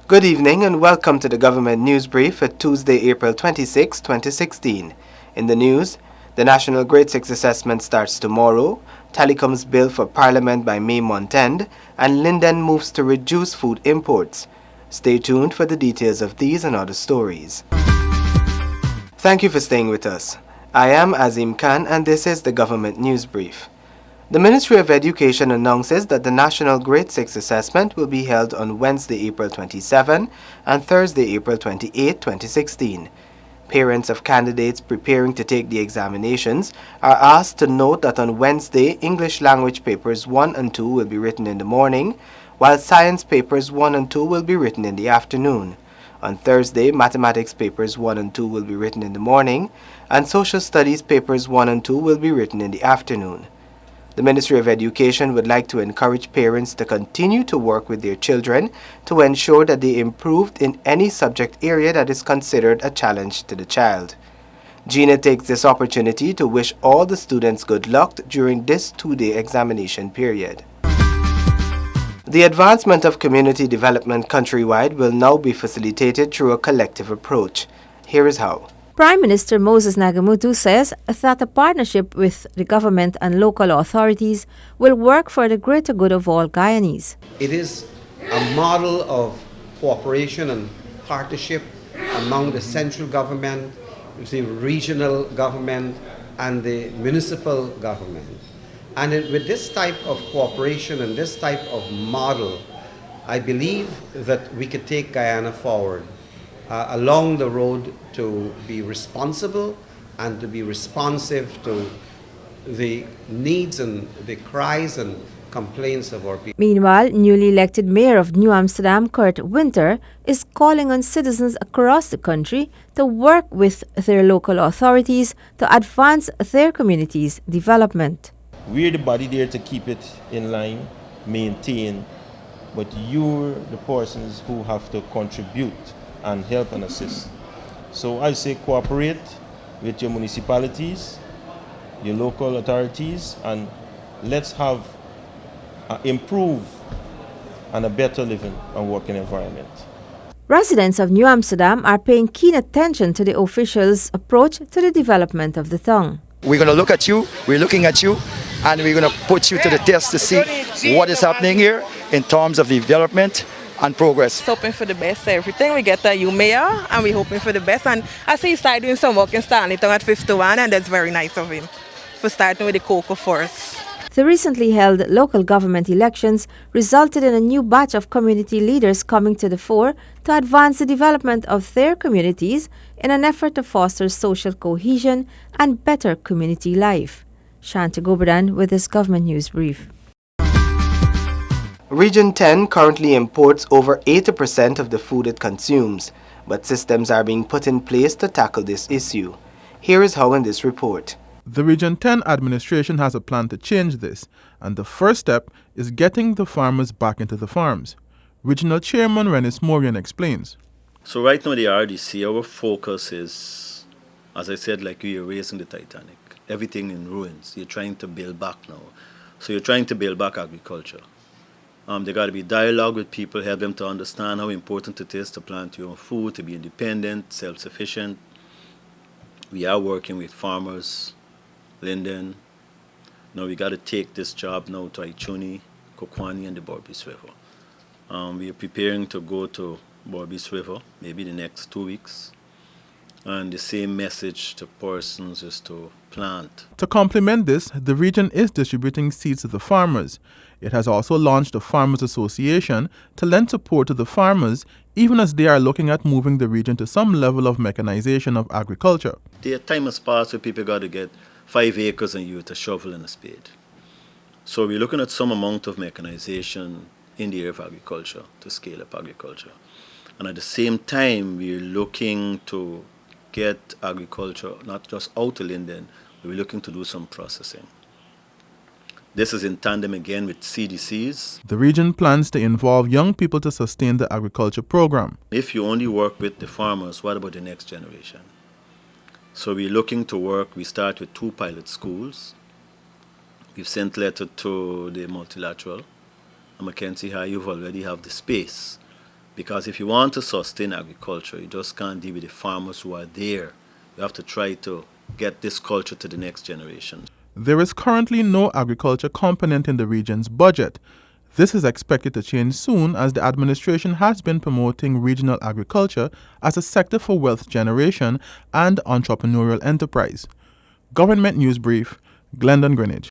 Good evening and welcome to the Government News Brief for Tuesday, April 26, 2016. In the news, the National Grade 6 Assessment starts tomorrow, Telecom's bill for Parliament by May month end, and Linden moves to reduce food imports. Stay tuned for the details of these and other stories. Thank you for staying with us. I am Azim Khan and this is the Government News Brief. The Ministry of Education announces that the National Grade 6 Assessment will be held on Wednesday, April 27 and Thursday, April 28, 2016. Parents of candidates preparing to take the examinations are asked to note that on Wednesday, English language papers 1 and 2 will be written in the morning, while science papers 1 and 2 will be written in the afternoon. On Thursday, mathematics papers 1 and 2 will be written in the morning, and social studies papers 1 and 2 will be written in the afternoon. The Ministry of Education would like to encourage parents to continue to work with their children to ensure that they improved in any subject area that is considered a challenge to the child. Gina takes this opportunity to wish all the students good luck during this two-day examination period. The advancement of community development countrywide will now be facilitated through a collective approach. Here is how. Prime Minister Moses Nagamutu says that a partnership with the government and local authorities will work for the greater good of all Guyanese. It is a model of cooperation and partnership among the central government, the regional government, and the municipal government. And with this type of cooperation and this type of model, I believe that we could take Guyana forward along the road to be responsible and to be responsive to the needs and the cries and complaints of our people. Meanwhile, newly elected Mayor of New Amsterdam, Kurt Winter, is calling on citizens across the country to work with their local authorities to advance their community's development. We're the body there to keep it in line, maintain, but you're the persons who have to contribute and help and assist. So I say cooperate with your municipalities, your local authorities, and let's have improve and a better living and working environment. Residents of New Amsterdam are paying keen attention to the officials' approach to the development of the town. We're going to look at you, we're looking at you, and we're going to put you to the test to see what is happening here in terms of development and progress. Hoping for the best for everything. We get a new mayor and we're hoping for the best. And I see he started doing some work in Stanleytown at 51, and that's very nice of him for starting with the cocoa forest. The recently held local government elections resulted in a new batch of community leaders coming to the fore to advance the development of their communities in an effort to foster social cohesion and better community life. Shanta Goberdan with this Government News Brief. Region 10 currently imports over 80% of the food it consumes, but systems are being put in place to tackle this issue. Here is how in this report. The Region 10 administration has a plan to change this, and the first step is getting the farmers back into the farms. Regional Chairman Rennis Morian explains. So right now the RDC, our focus is, as I said, like we are raising the Titanic. Everything in ruins. You're trying to build back now. So you're trying to build back agriculture. There got to be dialogue with people, help them to understand how important it is to plant your own food, to be independent, self-sufficient. We are working with farmers, Linden. Now we got to take this job now to Ichuni, Kokwani, and the Borbis River. We are preparing to go to Borbis River, maybe the next 2 weeks. And the same message to persons is to plant. To complement this, the region is distributing seeds to the farmers. It has also launched a Farmers Association to lend support to the farmers, even as they are looking at moving the region to some level of mechanization of agriculture. The time has passed where people got to get 5 acres and use a shovel and a spade. So we're looking at some amount of mechanization in the area of agriculture to scale up agriculture. And at the same time, we're looking to get agriculture not just out of Linden, but we're looking to do some processing. This is in tandem again with CDCs. The region plans to involve young people to sustain the agriculture program. If you only work with the farmers, what about the next generation? So we're looking to work, we start with 2 pilot schools. We've sent letter to the multilateral. And Mackenzie High, you've already have the space Because if you want to sustain agriculture, you just can't deal with the farmers who are there. You have to try to get this culture to the next generation. There is currently no agriculture component in the region's budget. This is expected to change soon as the administration has been promoting regional agriculture as a sector for wealth generation and entrepreneurial enterprise. Government News Brief, Glendon, Greenwich.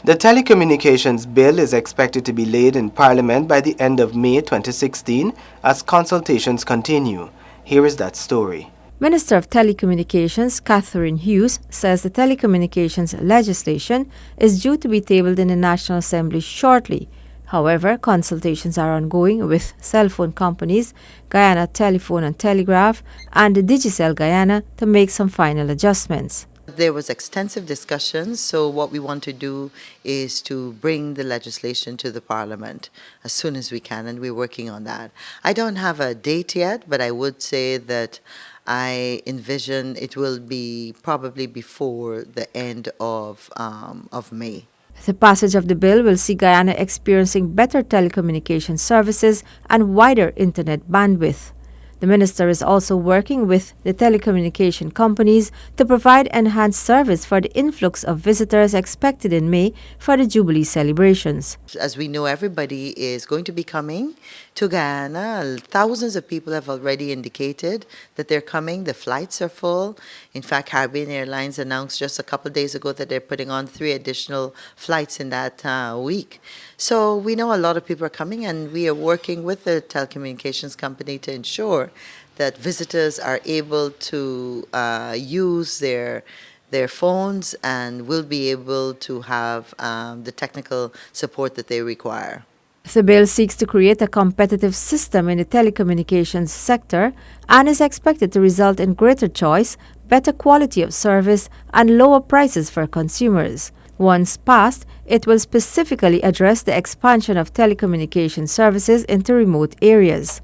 The Telecommunications Bill is expected to be laid in Parliament by the end of May 2016 as consultations continue. Here is that story. Minister of Telecommunications Catherine Hughes says the telecommunications legislation is due to be tabled in the National Assembly shortly. However, consultations are ongoing with cell phone companies, Guyana Telephone and Telegraph, and Digicel Guyana to make some final adjustments. There was extensive discussions, so what we want to do is to bring the legislation to the Parliament as soon as we can, and we're working on that. I don't have a date yet, but I would say that I envision it will be probably before the end of May. The passage of the bill will see Guyana experiencing better telecommunication services and wider internet bandwidth. The minister is also working with the telecommunication companies to provide enhanced service for the influx of visitors expected in May for the Jubilee celebrations. As we know, everybody is going to be coming to Guyana. Thousands of people have already indicated that they're coming. The flights are full. In fact, Caribbean Airlines announced just a couple of days ago that they're putting on 3 additional flights in that week. So we know a lot of people are coming, and we are working with the telecommunications company to ensure that visitors are able to use their phones and will be able to have the technical support that they require. The bill seeks to create a competitive system in the telecommunications sector and is expected to result in greater choice, better quality of service, and lower prices for consumers. Once passed, it will specifically address the expansion of telecommunication services into remote areas.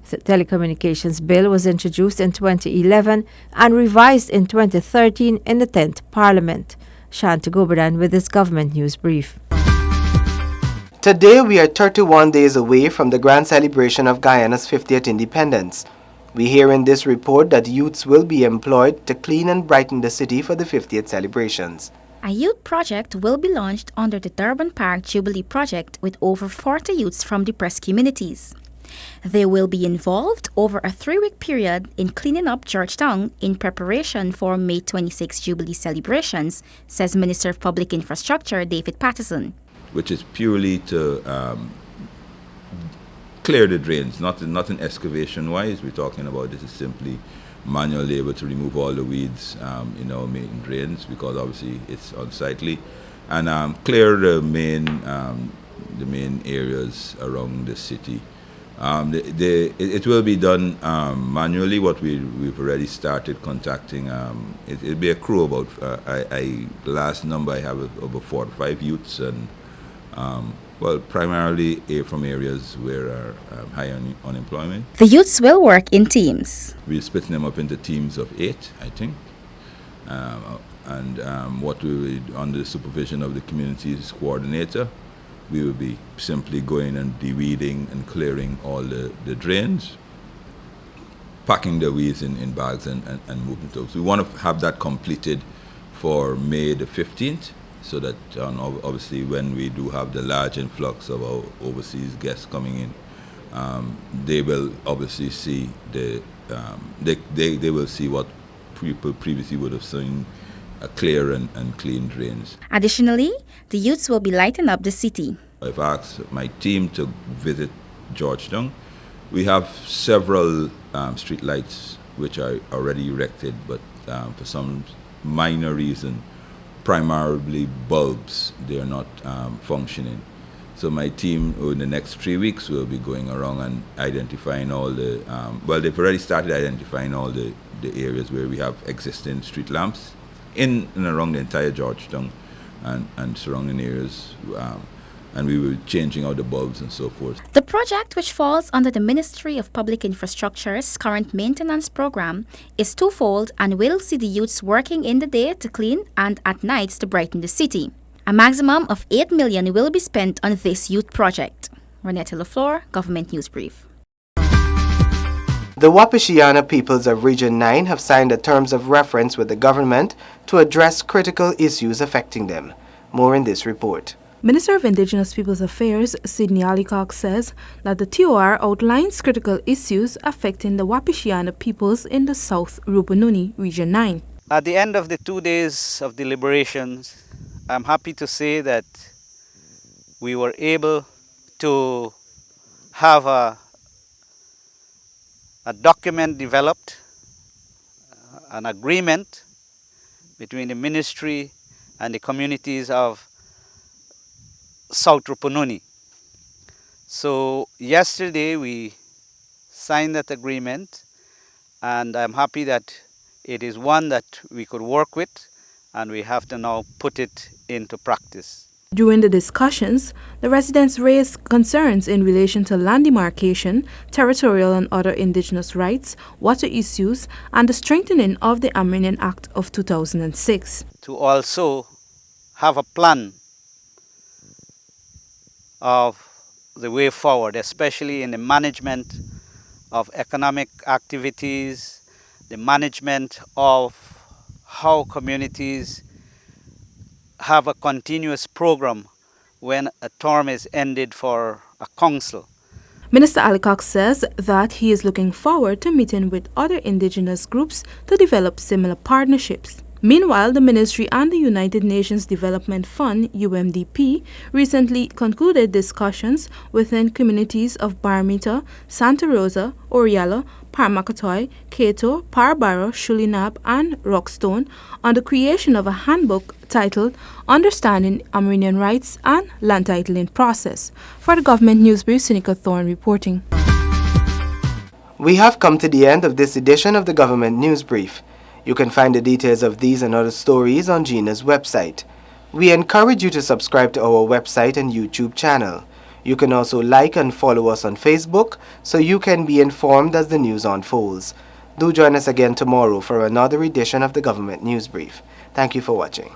The Telecommunications Bill was introduced in 2011 and revised in 2013 in the 10th Parliament. Shanta Goberdan with this Government News Brief. Today we are 31 days away from the grand celebration of Guyana's 50th independence. We hear in this report that youths will be employed to clean and brighten the city for the 50th celebrations. A youth project will be launched under the Durban Park Jubilee project with over 40 youths from depressed communities. They will be involved over a 3-week period in cleaning up Georgetown in preparation for May 26 Jubilee celebrations, says Minister of Public Infrastructure David Patterson. Which is purely to clear the drains, nothing excavation-wise. We're talking about this is simply manual labor to remove all the weeds in our main drains, because obviously it's unsightly, and clear the main areas around the city. It will be done manually. What we've already started contacting. It'll be a crew about. Last number I have over 4 to 5 youths, and primarily from areas where are high unemployment. The youths will work in teams. We're splitting them up into teams of 8, I think. What we will, under the supervision of the communities coordinator, we will be simply going and de-weeding and clearing all the drains, packing the weeds in bags and moving those. We want to have that completed for May the 15th. So that obviously when we do have the large influx of our overseas guests coming in, they will obviously see they will see what people previously would have seen, clear and clean drains. Additionally, the youths will be lighting up the city. I've asked my team to visit Georgetown. We have several street lights which are already erected, but for some minor reason, primarily bulbs, they are not functioning. So my team in the next 3 weeks will be going around and identifying all the, they've already started identifying all the areas where we have existing street lamps in and around the entire Georgetown and surrounding areas. And we were changing out the bulbs and so forth. The project, which falls under the Ministry of Public Infrastructure's current maintenance program, is twofold and will see the youths working in the day to clean and at nights to brighten the city. A maximum of $8 million will be spent on this youth project. Renetta LaFleur, Government News Brief. The Wapishiana peoples of Region 9 have signed the terms of reference with the government to address critical issues affecting them. More in this report. Minister of Indigenous Peoples Affairs Sidney Allicock says that the TOR outlines critical issues affecting the Wapishiana peoples in the South Rupununi, Region 9. At the end of the 2 days of deliberations, I'm happy to say that we were able to have a document developed, an agreement between the ministry and the communities of South Rupununi. So yesterday we signed that agreement, and I'm happy that it is one that we could work with, and we have to now put it into practice. During the discussions, the residents raised concerns in relation to land demarcation, territorial and other indigenous rights, water issues, and the strengthening of the Amerindian Act of 2006. To also have a plan of the way forward, especially in the management of economic activities, the management of how communities have a continuous program when a term is ended for a council. Minister Allicock says that he is looking forward to meeting with other indigenous groups to develop similar partnerships. Meanwhile, the ministry and the United Nations Development Fund, UNDP, recently concluded discussions within communities of Baramita, Santa Rosa, Oriala, Parmakatoy, Kato, Parabara, Shulinab, and Rockstone on the creation of a handbook titled Understanding Amerindian Rights and Land Titling Process. For the Government News Brief, Seneca Thorne reporting. We have come to the end of this edition of the Government News Brief. You can find the details of these and other stories on GINA's website. We encourage you to subscribe to our website and YouTube channel. You can also like and follow us on Facebook so you can be informed as the news unfolds. Do join us again tomorrow for another edition of the Government News Brief. Thank you for watching.